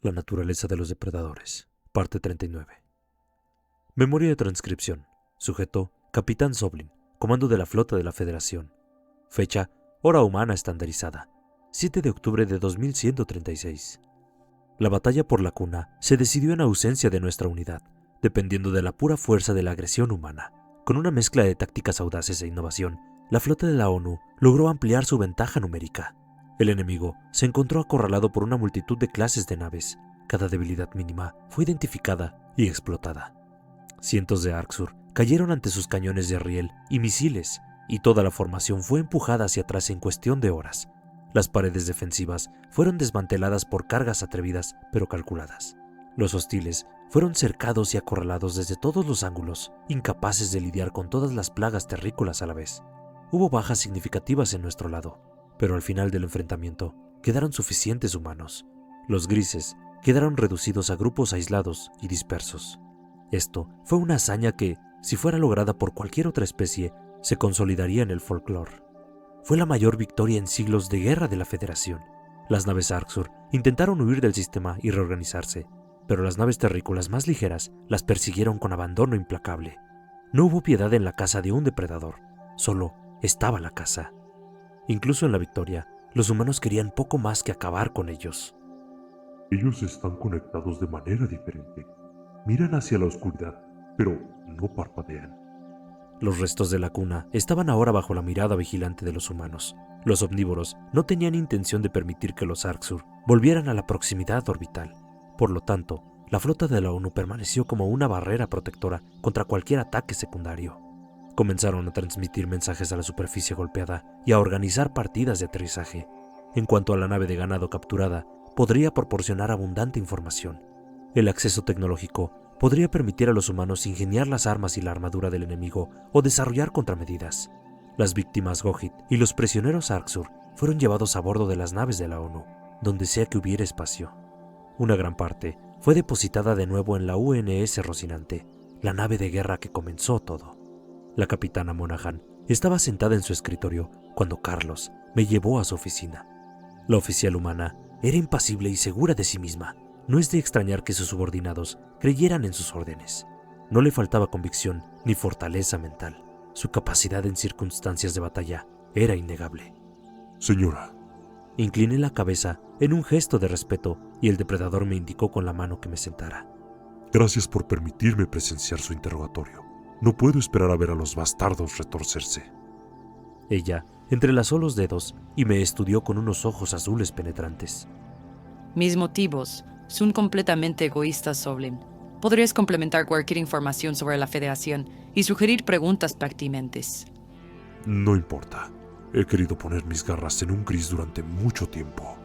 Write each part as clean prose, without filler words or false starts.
La naturaleza de los depredadores. Parte 39. Memoria de transcripción. Sujeto: Capitán Zoblin, comando de la flota de la Federación. Fecha: hora humana estandarizada. 7 de octubre de 2136. La batalla por la cuna se decidió en ausencia de nuestra unidad, dependiendo de la pura fuerza de la agresión humana. Con una mezcla de tácticas audaces e innovación, la flota de la ONU logró ampliar su ventaja numérica. El enemigo se encontró acorralado por una multitud de clases de naves. Cada debilidad mínima fue identificada y explotada. Cientos de Arksur cayeron ante sus cañones de riel y misiles, y toda la formación fue empujada hacia atrás en cuestión de horas. Las paredes defensivas fueron desmanteladas por cargas atrevidas pero calculadas. Los hostiles fueron cercados y acorralados desde todos los ángulos, incapaces de lidiar con todas las plagas terrícolas a la vez. Hubo bajas significativas en nuestro lado, pero al final del enfrentamiento quedaron suficientes humanos. Los grises quedaron reducidos a grupos aislados y dispersos. Esto fue una hazaña que, si fuera lograda por cualquier otra especie, se consolidaría en el folclore. Fue la mayor victoria en siglos de guerra de la Federación. Las naves Arksur intentaron huir del sistema y reorganizarse, pero las naves terrícolas más ligeras las persiguieron con abandono implacable. No hubo piedad en la caza de un depredador, solo estaba la caza. Incluso en la victoria, los humanos querían poco más que acabar con ellos. Ellos están conectados de manera diferente. Miran hacia la oscuridad, pero no parpadean. Los restos de la cuna estaban ahora bajo la mirada vigilante de los humanos. Los omnívoros no tenían intención de permitir que los Arksur volvieran a la proximidad orbital. Por lo tanto, la flota de la ONU permaneció como una barrera protectora contra cualquier ataque secundario. Comenzaron a transmitir mensajes a la superficie golpeada y a organizar partidas de aterrizaje. En cuanto a la nave de ganado capturada, podría proporcionar abundante información. El acceso tecnológico podría permitir a los humanos ingeniar las armas y la armadura del enemigo o desarrollar contramedidas. Las víctimas Gojit y los prisioneros Arksur fueron llevados a bordo de las naves de la ONU, donde sea que hubiera espacio. Una gran parte fue depositada de nuevo en la UNS Rocinante, la nave de guerra que comenzó todo. La capitana Monaghan estaba sentada en su escritorio cuando Carlos me llevó a su oficina. La oficial humana era impasible y segura de sí misma. No es de extrañar que sus subordinados creyeran en sus órdenes. No le faltaba convicción ni fortaleza mental. Su capacidad en circunstancias de batalla era innegable. Señora. Incliné la cabeza en un gesto de respeto y el depredador me indicó con la mano que me sentara. Gracias por permitirme presenciar su interrogatorio. No puedo esperar a ver a los bastardos retorcerse. Ella entrelazó los dedos y me estudió con unos ojos azules penetrantes. Mis motivos son completamente egoístas, Zoblin. Podrías complementar cualquier información sobre la Federación y sugerir preguntas pertinentes. No importa. He querido poner mis garras en un gris durante mucho tiempo.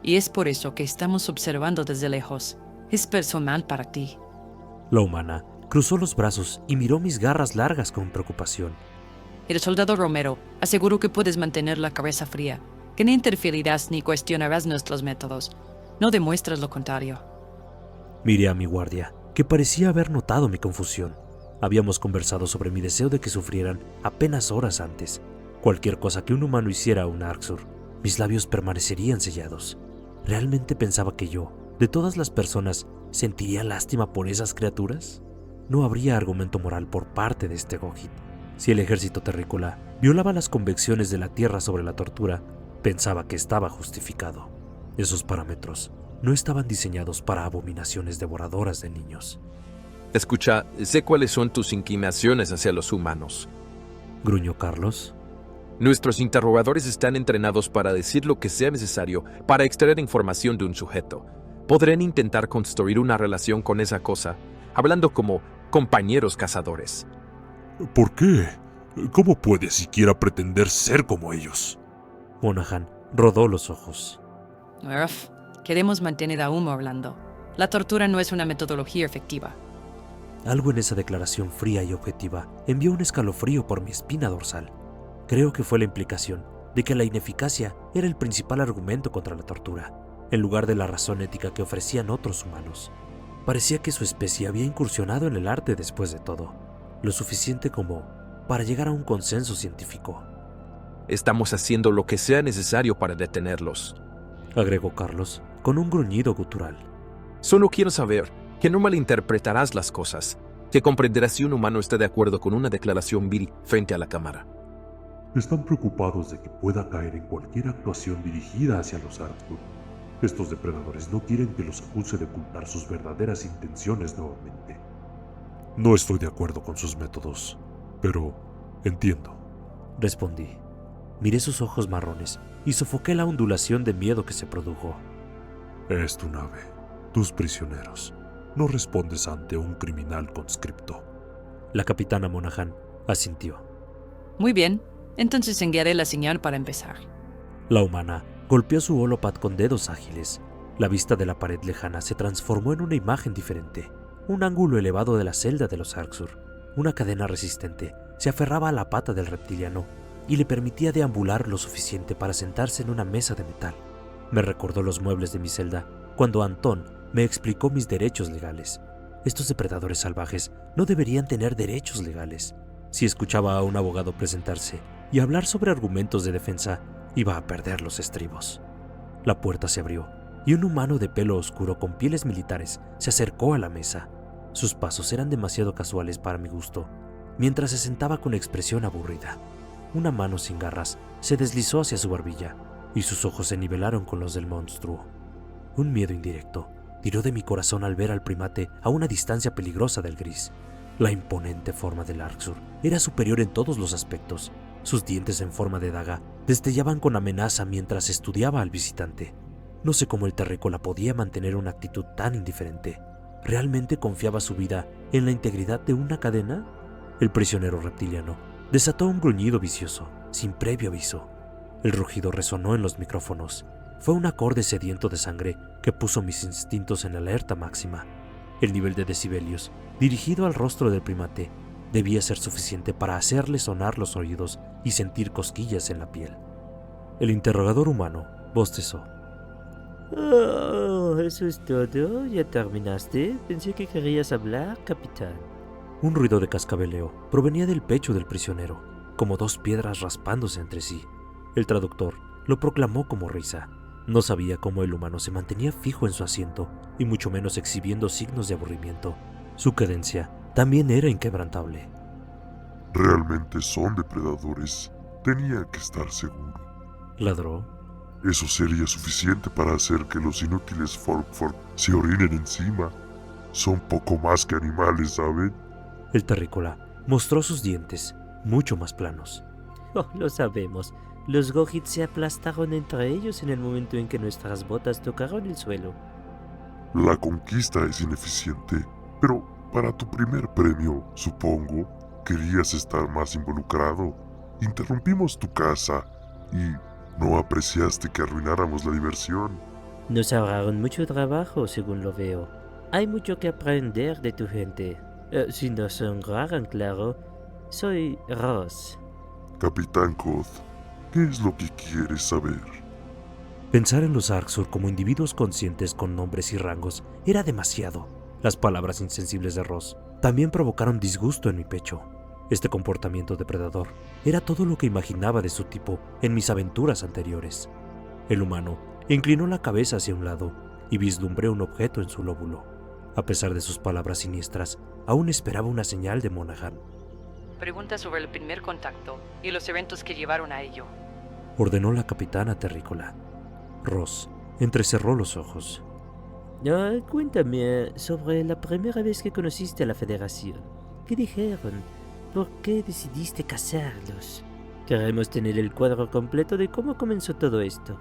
Y es por eso que estamos observando desde lejos. Es personal para ti. La humana cruzó los brazos y miró mis garras largas con preocupación. El soldado Romero aseguró que puedes mantener la cabeza fría, que no interferirás ni cuestionarás nuestros métodos. No demuestras lo contrario. Miré a mi guardia, que parecía haber notado mi confusión. Habíamos conversado sobre mi deseo de que sufrieran apenas horas antes. Cualquier cosa que un humano hiciera a un Arksur, mis labios permanecerían sellados. ¿Realmente pensaba que yo, de todas las personas, sentiría lástima por esas criaturas? No habría argumento moral por parte de este Gojit. Si el ejército terrícola violaba las convenciones de la Tierra sobre la tortura, pensaba que estaba justificado. Esos parámetros no estaban diseñados para abominaciones devoradoras de niños. Escucha, sé cuáles son tus inclinaciones hacia los humanos. Gruñó Carlos. Nuestros interrogadores están entrenados para decir lo que sea necesario para extraer información de un sujeto. Podrán intentar construir una relación con esa cosa, hablando como compañeros cazadores. ¿Por qué? ¿Cómo puede siquiera pretender ser como ellos? Monaghan rodó los ojos. Queremos mantener a humo hablando. La tortura no es una metodología efectiva. Algo en esa declaración fría y objetiva envió un escalofrío por mi espina dorsal. Creo que fue la implicación de que la ineficacia era el principal argumento contra la tortura, en lugar de la razón ética que ofrecían otros humanos. Parecía que su especie había incursionado en el arte después de todo, lo suficiente como para llegar a un consenso científico. Estamos haciendo lo que sea necesario para detenerlos, agregó Carlos con un gruñido gutural. Solo quiero saber que no malinterpretarás las cosas, que comprenderás si un humano está de acuerdo con una declaración vil frente a la cámara. Están preocupados de que pueda caer en cualquier actuación dirigida hacia los Arctur. Estos depredadores no quieren que los acuse de ocultar sus verdaderas intenciones nuevamente. No estoy de acuerdo con sus métodos, pero entiendo. Respondí. Miré sus ojos marrones y sofoqué la ondulación de miedo que se produjo. Es tu nave, tus prisioneros. No respondes ante un criminal conscripto. La capitana Monaghan asintió. Muy bien, entonces enviaré la señal para empezar. La humana golpeó su holopad con dedos ágiles. La vista de la pared lejana se transformó en una imagen diferente. Un ángulo elevado de la celda de los Arxur. Una cadena resistente se aferraba a la pata del reptiliano y le permitía deambular lo suficiente para sentarse en una mesa de metal. Me recordó los muebles de mi celda cuando Antón me explicó mis derechos legales. Estos depredadores salvajes no deberían tener derechos legales. Si escuchaba a un abogado presentarse y hablar sobre argumentos de defensa, iba a perder los estribos. La puerta se abrió y un humano de pelo oscuro con pieles militares se acercó a la mesa. Sus pasos eran demasiado casuales para mi gusto, mientras se sentaba con expresión aburrida. Una mano sin garras se deslizó hacia su barbilla y sus ojos se nivelaron con los del monstruo. Un miedo indirecto tiró de mi corazón al ver al primate a una distancia peligrosa del gris. La imponente forma del Arxur era superior en todos los aspectos. Sus dientes en forma de daga destellaban con amenaza mientras estudiaba al visitante. No sé cómo el terrícola podía mantener una actitud tan indiferente. ¿Realmente confiaba su vida en la integridad de una cadena? El prisionero reptiliano desató un gruñido vicioso, sin previo aviso. El rugido resonó en los micrófonos. Fue un acorde sediento de sangre que puso mis instintos en alerta máxima. El nivel de decibelios, dirigido al rostro del primate, debía ser suficiente para hacerle sonar los oídos y sentir cosquillas en la piel. El interrogador humano bostezó. Oh, ¿eso es todo? ¿Ya terminaste? Pensé que querías hablar, capitán. Un ruido de cascabeleo provenía del pecho del prisionero, como dos piedras raspándose entre sí. El traductor lo proclamó como risa. No sabía cómo el humano se mantenía fijo en su asiento, y mucho menos exhibiendo signos de aburrimiento. Su cadencia también era inquebrantable. Realmente son depredadores. Tenía que estar seguro. Ladró. Eso sería suficiente para hacer que los inútiles Fork se orinen encima. Son poco más que animales, ¿saben? El terrícola mostró sus dientes, mucho más planos. Oh, lo sabemos. Los Gojits se aplastaron entre ellos en el momento en que nuestras botas tocaron el suelo. La conquista es ineficiente, pero para tu primer premio, supongo, querías estar más involucrado. Interrumpimos tu caza y no apreciaste que arruináramos la diversión. Nos ahorraron mucho trabajo, según lo veo. Hay mucho que aprender de tu gente. Si nos honraran, claro. Soy Ross. Capitán Koth, ¿qué es lo que quieres saber? Pensar en los Arxur como individuos conscientes con nombres y rangos era demasiado. Las palabras insensibles de Ross también provocaron disgusto en mi pecho. Este comportamiento depredador era todo lo que imaginaba de su tipo en mis aventuras anteriores. El humano inclinó la cabeza hacia un lado y vislumbré un objeto en su lóbulo. A pesar de sus palabras siniestras, aún esperaba una señal de Monaghan. Pregunta sobre el primer contacto y los eventos que llevaron a ello. Ordenó la capitana terrícola. Ross entrecerró los ojos. Cuéntame sobre la primera vez que conociste a la Federación. ¿Qué dijeron? ¿Por qué decidiste cazarlos? Queremos tener el cuadro completo de cómo comenzó todo esto.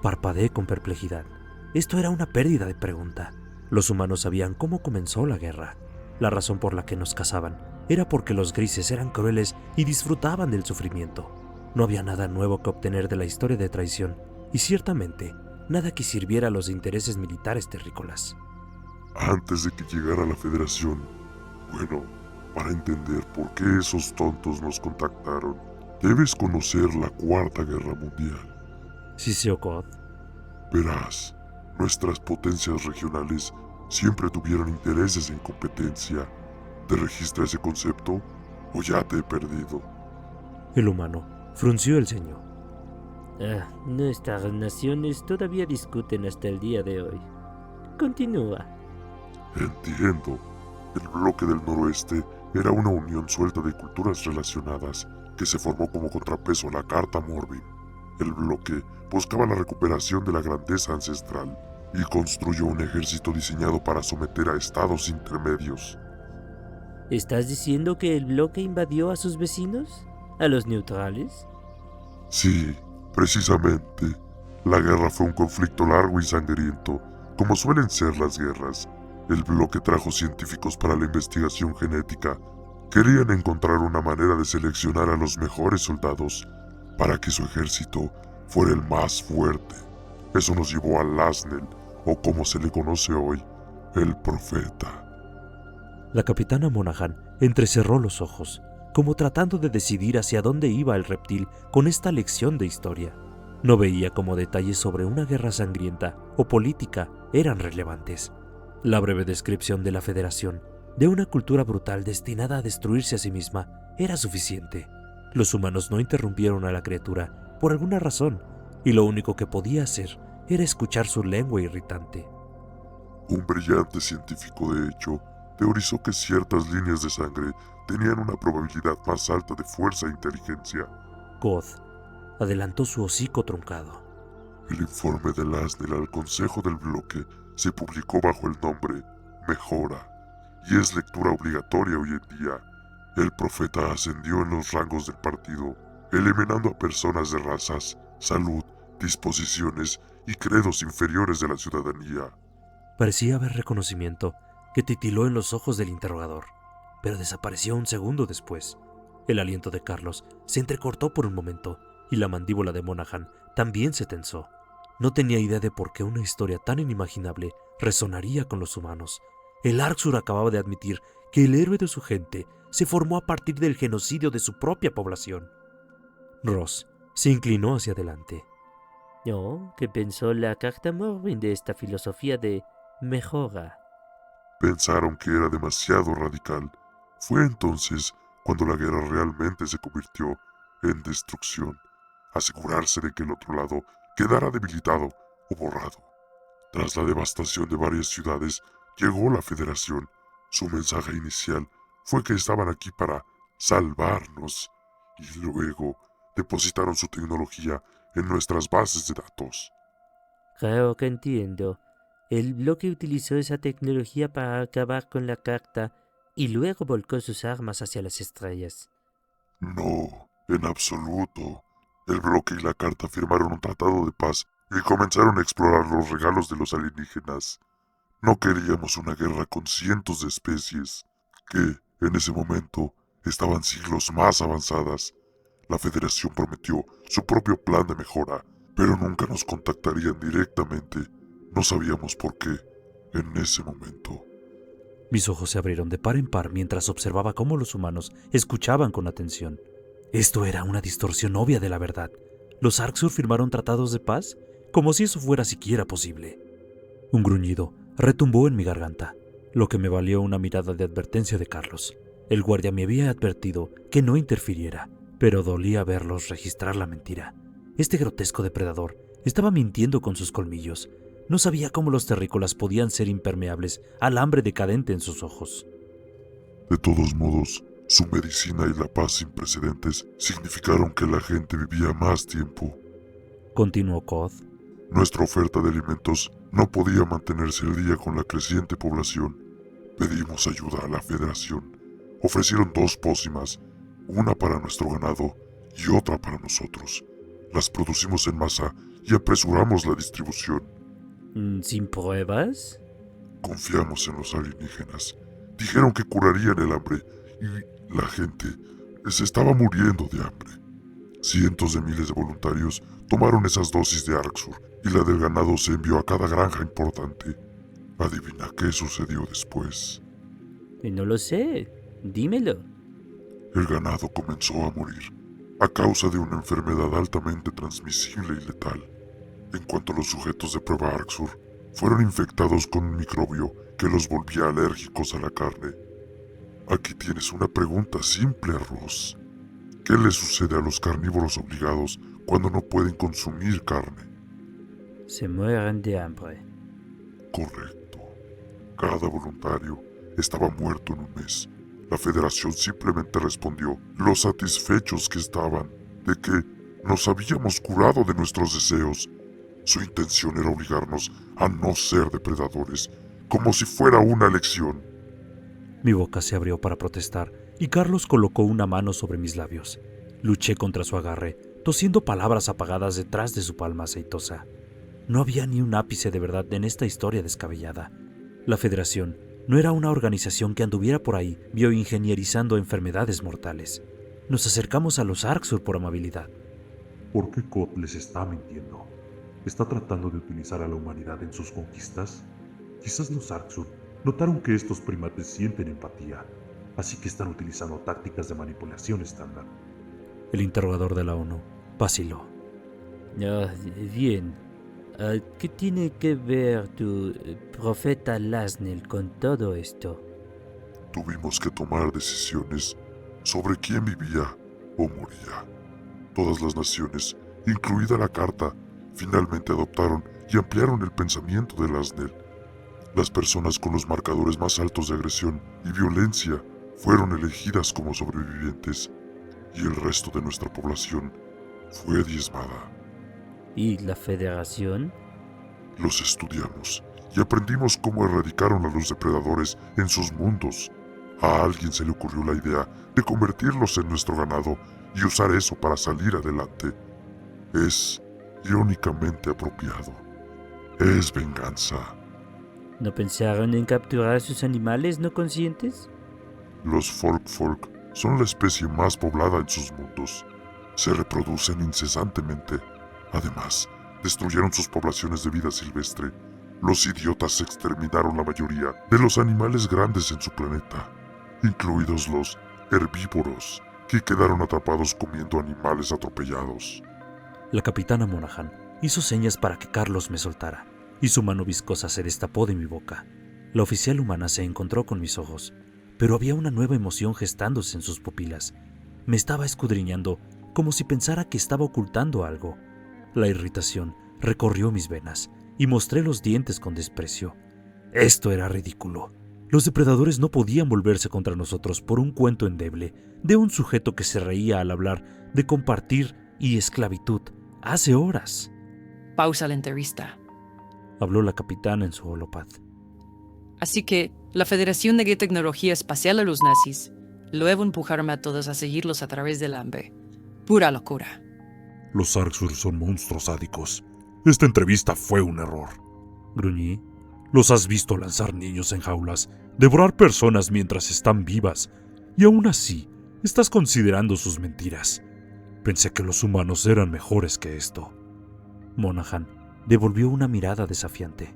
Parpadeé con perplejidad. Esto era una pérdida de pregunta. Los humanos sabían cómo comenzó la guerra. La razón por la que nos cazaban era porque los grises eran crueles y disfrutaban del sufrimiento. No había nada nuevo que obtener de la historia de traición, y ciertamente nada que sirviera a los intereses militares terrícolas. Antes de que llegara la Federación, bueno, para entender por qué esos tontos nos contactaron, debes conocer la Cuarta Guerra Mundial. Siseó Koth. Verás, nuestras potencias regionales siempre tuvieron intereses en competencia. ¿Te registra ese concepto o ya te he perdido? El humano frunció el ceño. Nuestras naciones todavía discuten hasta el día de hoy. Continúa. Entiendo. El bloque del noroeste era una unión suelta de culturas relacionadas que se formó como contrapeso a la Carta Morbin. El bloque buscaba la recuperación de la grandeza ancestral y construyó un ejército diseñado para someter a estados intermedios. ¿Estás diciendo que el bloque invadió a sus vecinos? ¿A los neutrales? Sí, precisamente. La guerra fue un conflicto largo y sangriento, como suelen ser las guerras. El bloque trajo científicos para la investigación genética. Querían encontrar una manera de seleccionar a los mejores soldados para que su ejército fuera el más fuerte. Eso nos llevó a Lasnell, o como se le conoce hoy, el Profeta. La capitana Monaghan entrecerró los ojos, como tratando de decidir hacia dónde iba el reptil con esta lección de historia. No veía cómo detalles sobre una guerra sangrienta o política eran relevantes. La breve descripción de la Federación, de una cultura brutal destinada a destruirse a sí misma, era suficiente. Los humanos no interrumpieron a la criatura por alguna razón, y lo único que podía hacer era escuchar su lengua irritante. Un brillante científico, de hecho, teorizó que ciertas líneas de sangre tenían una probabilidad más alta de fuerza e inteligencia. Goth adelantó su hocico truncado. El informe de Lasnell al Consejo del Bloque se publicó bajo el nombre Mejora, y es lectura obligatoria hoy en día. El Profeta ascendió en los rangos del partido, eliminando a personas de razas, salud, disposiciones y credos inferiores de la ciudadanía. Parecía haber reconocimiento que titiló en los ojos del interrogador, pero desapareció un segundo después. El aliento de Carlos se entrecortó por un momento y la mandíbula de Monaghan también se tensó. No tenía idea de por qué una historia tan inimaginable resonaría con los humanos. El Arxur acababa de admitir que el héroe de su gente se formó a partir del genocidio de su propia población. Ross se inclinó hacia adelante. No, ¿qué pensó la Carta Morbin de esta filosofía de mejora? Pensaron que era demasiado radical. Fue entonces cuando la guerra realmente se convirtió en destrucción. Asegurarse de que el otro lado quedara debilitado o borrado. Tras la devastación de varias ciudades, llegó la Federación. Su mensaje inicial fue que estaban aquí para salvarnos, y luego depositaron su tecnología en nuestras bases de datos. Creo que entiendo. El bloque utilizó esa tecnología para acabar con la carta y luego volcó sus armas hacia las estrellas. No, en absoluto. El bloque y la carta firmaron un tratado de paz y comenzaron a explorar los regalos de los alienígenas. No queríamos una guerra con cientos de especies, que, en ese momento, estaban siglos más avanzadas. La Federación prometió su propio plan de mejora, pero nunca nos contactarían directamente. No sabíamos por qué, en ese momento. Mis ojos se abrieron de par en par mientras observaba cómo los humanos escuchaban con atención. Esto era una distorsión obvia de la verdad. ¿Los Arxur firmaron tratados de paz? Como si eso fuera siquiera posible. Un gruñido retumbó en mi garganta, lo que me valió una mirada de advertencia de Carlos. El guardia me había advertido que no interfiriera, pero dolía verlos registrar la mentira. Este grotesco depredador estaba mintiendo con sus colmillos. No sabía cómo los terrícolas podían ser impermeables al hambre decadente en sus ojos. De todos modos, su medicina y la paz sin precedentes significaron que la gente vivía más tiempo. Continuó Koth. Nuestra oferta de alimentos no podía mantenerse al día con la creciente población. Pedimos ayuda a la Federación. Ofrecieron 2 pócimas, una para nuestro ganado y otra para nosotros. Las producimos en masa y apresuramos la distribución. ¿Sin pruebas? Confiamos en los alienígenas. Dijeron que curarían el hambre y la gente se estaba muriendo de hambre. Cientos de miles de voluntarios tomaron esas dosis de Arxur y la del ganado se envió a cada granja importante. Adivina qué sucedió después. No lo sé. Dímelo. El ganado comenzó a morir a causa de una enfermedad altamente transmisible y letal. En cuanto los sujetos de prueba Arxur fueron infectados con un microbio que los volvía alérgicos a la carne. Aquí tienes una pregunta simple, Ross. ¿Qué le sucede a los carnívoros obligados cuando no pueden consumir carne? Se mueren de hambre. Correcto. Cada voluntario estaba muerto en un mes. La Federación simplemente respondió lo satisfechos que estaban de que nos habíamos curado de nuestros deseos. Su intención era obligarnos a no ser depredadores, como si fuera una elección. Mi boca se abrió para protestar y Carlos colocó una mano sobre mis labios. Luché contra su agarre, tosiendo palabras apagadas detrás de su palma aceitosa. No había ni un ápice de verdad en esta historia descabellada. La Federación no era una organización que anduviera por ahí bioingenierizando enfermedades mortales. Nos acercamos a los Arxur por amabilidad. ¿Por qué Kot les está mintiendo? ¿Está tratando de utilizar a la humanidad en sus conquistas? Quizás los Arxur notaron que estos primates sienten empatía, así que están utilizando tácticas de manipulación estándar. El interrogador de la ONU vaciló. Bien. ¿Qué tiene que ver tu profeta Lasnell con todo esto? Tuvimos que tomar decisiones sobre quién vivía o moría. Todas las naciones, incluida la Carta, finalmente adoptaron y ampliaron el pensamiento de Lasnell. Las personas con los marcadores más altos de agresión y violencia fueron elegidas como sobrevivientes, y el resto de nuestra población fue diezmada. ¿Y la Federación? Los estudiamos y aprendimos cómo erradicaron a los depredadores en sus mundos. A alguien se le ocurrió la idea de convertirlos en nuestro ganado y usar eso para salir adelante. Es irónicamente apropiado. Es venganza. ¿No pensaron en capturar a sus animales no conscientes? Los Folk son la especie más poblada en sus mundos. Se reproducen incesantemente. Además, destruyeron sus poblaciones de vida silvestre. Los idiotas exterminaron la mayoría de los animales grandes en su planeta, incluidos los herbívoros, que quedaron atrapados comiendo animales atropellados. La capitana Monaghan hizo señas para que Carlos me soltara, y su mano viscosa se destapó de mi boca. La oficial humana se encontró con mis ojos, pero había una nueva emoción gestándose en sus pupilas. Me estaba escudriñando como si pensara que estaba ocultando algo. La irritación recorrió mis venas y mostré los dientes con desprecio. Esto era ridículo. Los depredadores no podían volverse contra nosotros por un cuento endeble de un sujeto que se reía al hablar de compartir y esclavitud hace horas. Pausa la entrevista. Habló la capitana en su holopad. Así que la Federación negué tecnología espacial a los nazis. Luego empujaron a todos a seguirlos a través del hambre. Pura locura. Los Arxur son monstruos sádicos. Esta entrevista fue un error. Gruñí. Los has visto lanzar niños en jaulas, devorar personas mientras están vivas, y aún así estás considerando sus mentiras. Pensé que los humanos eran mejores que esto. Monaghan devolvió una mirada desafiante.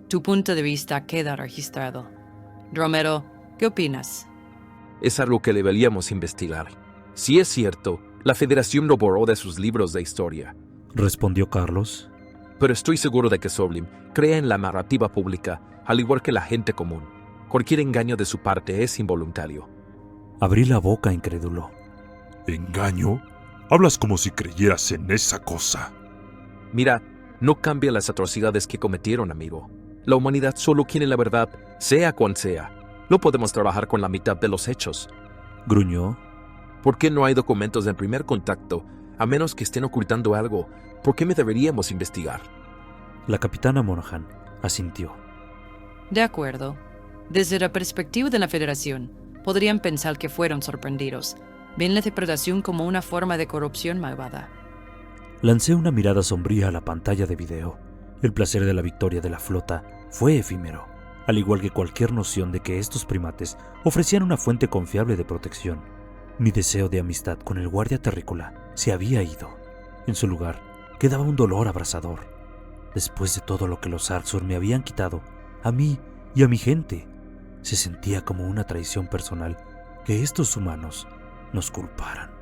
Tu punto de vista queda registrado. Romero, ¿qué opinas? Es algo que deberíamos investigar. Si es cierto, la Federación lo borró de sus libros de historia. Respondió Carlos. Pero estoy seguro de que Soblin crea en la narrativa pública, al igual que la gente común. Cualquier engaño de su parte es involuntario. Abrí la boca incrédulo. ¿Engaño? Hablas como si creyeras en esa cosa. Mira, no cambia las atrocidades que cometieron, amigo. La humanidad solo quiere la verdad, sea cual sea. No podemos trabajar con la mitad de los hechos. Gruñó. ¿Por qué no hay documentos del primer contacto? A menos que estén ocultando algo, ¿por qué me deberíamos investigar? La capitana Monaghan asintió. De acuerdo. Desde la perspectiva de la Federación, podrían pensar que fueron sorprendidos. Ven la depredación como una forma de corrupción malvada. Lancé una mirada sombría a la pantalla de video. El placer de la victoria de la flota fue efímero, al igual que cualquier noción de que estos primates ofrecían una fuente confiable de protección. Mi deseo de amistad con el guardia terrícola se había ido. En su lugar, quedaba un dolor abrasador. Después de todo lo que los Arxur me habían quitado, a mí y a mi gente, se sentía como una traición personal que estos humanos nos culparan.